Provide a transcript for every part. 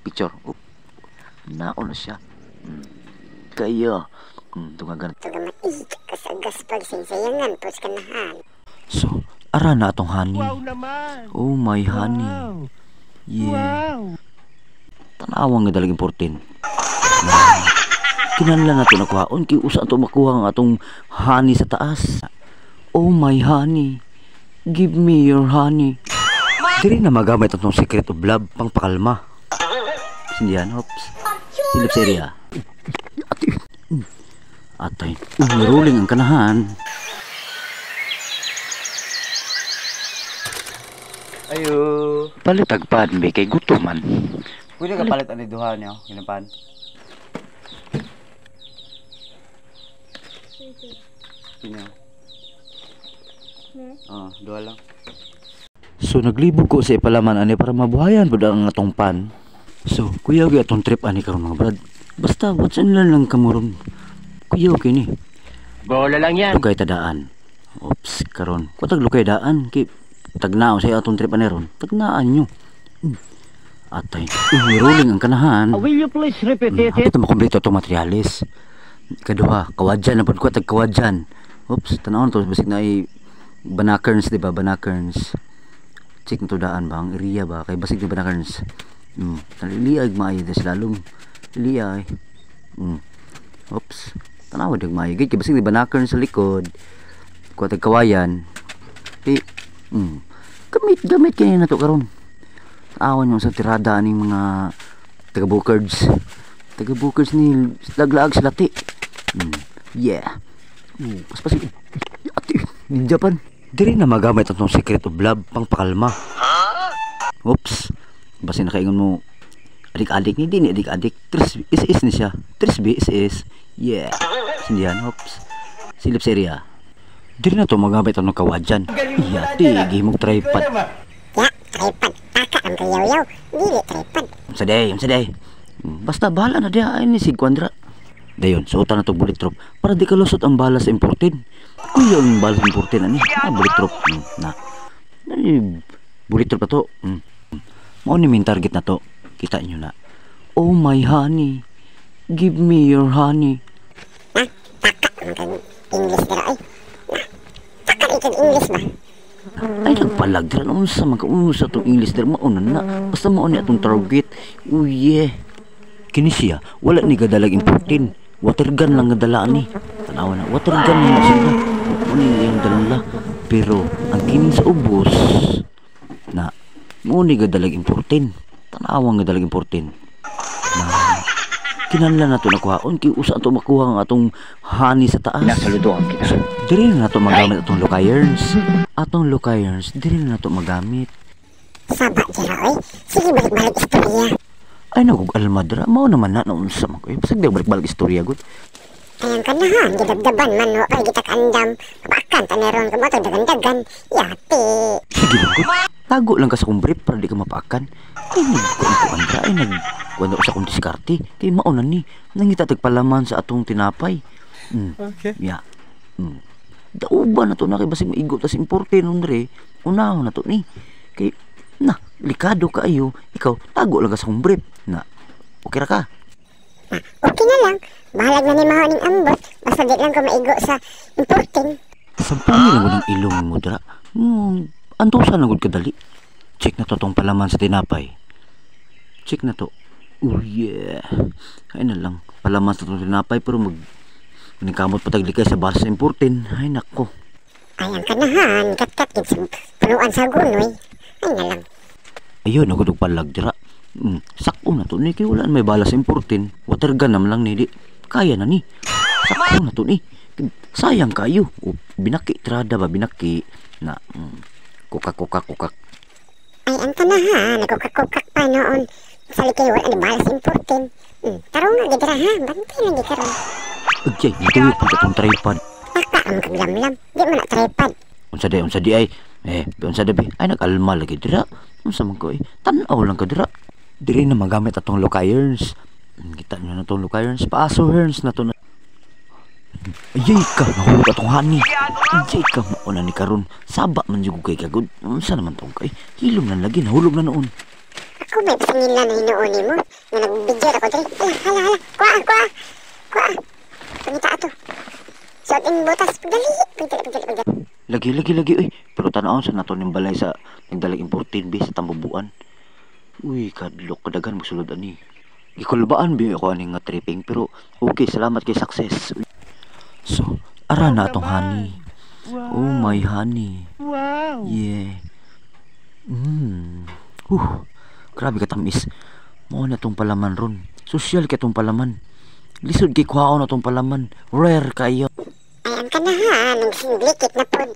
picture. Naon na siya. Kaya tungagan. Kasagas pag sinsayangan po sa kanahan. So, ara na atong honey. Wow naman. Oh my honey. Wow. Yeah. Wow. Tanawang nga dalag important. Kinahanglan nato nakuhaon kay usa ato makuha ang atong honey sa taas. Oh my honey. Give me your honey. Diri na magamit atong secret of love pang pakalma. Sindihan, hops. Silip seriya. Atay, rolling ang kanahan. Ayo. Palitagpad, may kay gutuman. Pwede ka palit ani duha niyo, ginapan. Kino. Duha lang. So naglibog ko sa ipalaman ani para mabuhayan pud ang atong pan. So kuya gyud atong trip ani karon mga brad. Basta what's in lang kamuron. Kuya kini. Bola lang yan. Lukay tadaan. Oops, karon. Kutag lukay daan kay tagnao sa atong trip ani ron. Tagnaan nyo. Atay, rolling ang kanahan. Will you please repeat it? Hapit na makumpleto itong materialis. Kaduha, kawadyan na po ko, kawadyan. Oops, tanawon to, basig na ay banakerns, diba? Banakerns. Check na to daan ba? Ang area ba? Kay basig na banakerns. Liag maayo, das lalong liay. Oops, tanawon yung maayo. Kay basig na banakerns sa likod. Kuwatag kawayan. Eh, gamit kayo na to karon. Awan yung sa tirada aning mga taga-bookers ni laglaag sila ti. Yeah. Paspas ati ni Japan. Diri na magamit atong secret of love pang pakalma. Oops. Basta nakaingon mo adik-adik ni din adik-adik. Is ni siya. B is. Yeah. Sindihan. Oops. Silip seriya. Diri na to magamit atong kawadyan. Yati gihimog tripod. Ya, tripod. Taka ang kayaw-yaw. Dili tripod. Unsaday. Basta bahala na diha ay ni si Quandra. Dayon, suotan na to bullet drop para di kalusot ang balas sa importin. Kuya ang balas importin ani. Bullet drop. Bullet drop na to. Mao ni main target na to. Kita nyo na. Oh my honey. Give me your honey. Taka ang English dira ay. Taka ikag English ba? Ay nagpalag dira naman sa magkaunsa tong English dira mauna na. Basta mao ni atong target. Oh yeah. Kini siya wala ni gadalag importin. Water gun lang gadala ni. Tanawa na water gun na sila. Ano yung dala? Pero ang kini sa ubos na mo ni gadalag importin. Tanawa nga gadalag importin. Na kinahanglan nato nakuhaon kay usa ato makuha ang atong honey sa taas. Nasaludoan kita. So, diri na nato magamit atong lukayers. Atong lukayers diri na nato magamit. Saba dira oy. Sige balik-balik istorya. Ay nagug almadra mao naman na naunsa man ko. Bisag di balik-balik istorya gud. Ayang kanahan, gidagdaban man no kay gitak-andam. Kabakan taneron ka mo to dagan-dagan. Yati. Sige lang gud. Tago lang ka sa kong brief para di ka mapaakan. Ay nagkuan-kuan ay nagkuan sa kong diskarte. Kay mao na ni nangita tagpalaman sa atong tinapay. Okay. Ya. Dauba na to na kay basig maigo tas importe nun re. Unahon na to ni. Kay na likado kaayo ikaw tago lang ka sa kong brief na okay ra ka. Okay na lang. Bahalag na ni mahoning ambot. Basta di lang ko maigo sa importing. Sampuni lang gud ang ilong mo dira. Antusan na gud kadali. Check na to tong palaman sa tinapay. Check na to. Oh yeah. Ay na lang. Palaman sa tong tinapay pero nagkamot pataglikay sa basa importin. Ay nako. Ayang kanahan, kat-kat gid sa punuan sa gunoy. Ay na lang. Ayun, nagudog palag dira. Sakto na to ni kay wala may balas importin. Water gun naman lang ni di. Kaya na ni. Sakto na to ni. Sayang kayo. Binaki trada ba binaki na kukak. Ay ang kanahan, nagkukak-kukak pa noon. Sa likay wala ni balas importin. Tarong nga gid ra ha, bantay lang gid karon. Ajay, dito yung tong tripod. Taka ang kaglamlam. Di man na tripod. Unsa di ay. Unsa dabi. Ay nag-alma lagi dira. Unsa man ko ay. Tan-aw lang ka dira. Diri na magamit atong lukayers. Kita nyo na itong lukayers. Paaso herns na to na. Ayay ka, nahulog atong honey. Ayay ka, mauna ni karon. Saba man yung kay kagod. Unsa naman tong kay. Hilom na lagi, nahulog na noon. Ako may pasangilan na hinuon mo. Nga nagbidyo ako dali. Hala. Kuha. Pangita ato. Suot yung butas. Pagdali. Lagi uy. Pero tanawon sa nato ning balay sa nagdalag importin sa tambubuan. Uy, kadlok kadagan magsulod ani. Gikulbaan bi ako ani nga tripping pero okay, salamat kay success. So, ara na atong honey. Oh my honey. Wow! Yeah. Grabe ka tamis. Mao na tong palaman ron. Social ka tong palaman. Lisod kay kuhaon na tong palaman. Rare kayo. Ayan ka na ha. Nagligit na po.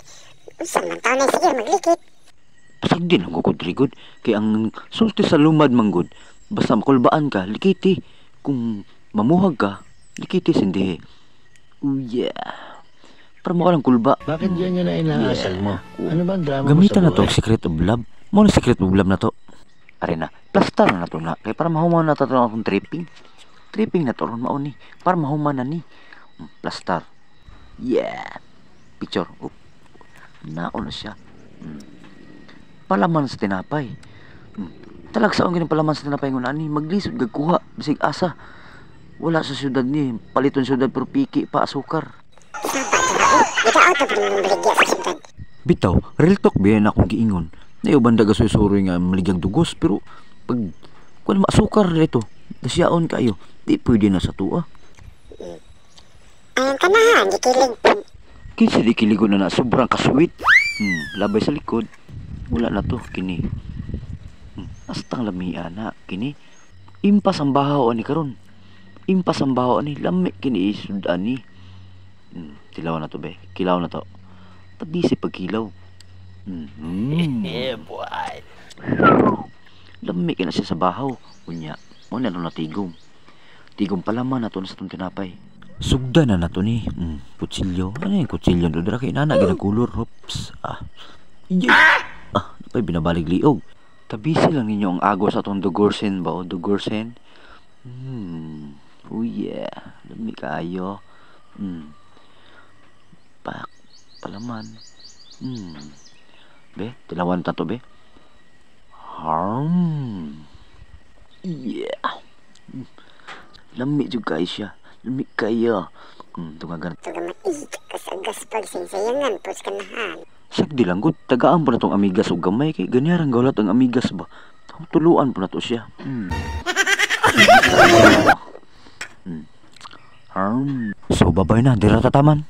Saan man tao na sige maglikit. Pasag din ang gugod-rigod. Kaya ang sulti sa lumad manggod. Basta makulbaan ka, likiti. Kung mamuhag ka, likiti sindi. Oh yeah. Para mo ka lang kulba. Bakit yan yun na inaasal mo? Ano bang drama Gamitan mo na sa to buhay? secret of love. Mo na secret of love na to. Are na. Plastar na to na. Kaya para mahuman na to akong tripping. Tripping na to ron mao ni. Para mahuman na ni. Plastar. Yeah. Picture. Naon na siya. Palaman sa tinapay. Talag saon gini palaman sa tinapay ngun ani maglisod gagkuha bisig asa. Wala sa syudad ni. Paliton syudad pero piki pa asukar. Ikaw to pa ng baligya sa syudad. Bitaw, real talk biyan akong giingon. Naiuban daga susuroy nga maligyang dugos pero pag kung masukar dito, nasyaon kayo. Di pwede na sa tuwa. Ayan ka na ha. Hindi kilig po. Kinsa di kiligo na sobrang kasweet. Labay sa likod. Wala na to kini. Astang lamia na kini. Impas ang bahaw ani karon. Impas ang bahaw ani lami kini isud ani. Kilaw na to be. Kilaw na to. Padisi pagkilaw. Yeah, boy. Lami ka na siya sa bahaw. Unya, mo na tigom. Tigom palaman na to sa itong tinapay. Sugda na to ni. Kutsilyo. Ano yung kutsilyo? Doon kay nana, ginakulor. Hops. Napay binabalig liog. Tabisi lang ninyo ang agos sa itong dugorsen ba? O dugorsen? Oh yeah. Lami kayo. Palaman. Be, tilawan ta to be. Yeah. Lami juga siya. Lami kaya. Tungagan. Tugaman kasagas pag sinsayangan po sa kanahan. Sagdi lang gud tagaan po na tong amigas o gamay kay ganyarang gawlat ang amigas ba. Tuluan po na to siya. So babay na, dira tataman.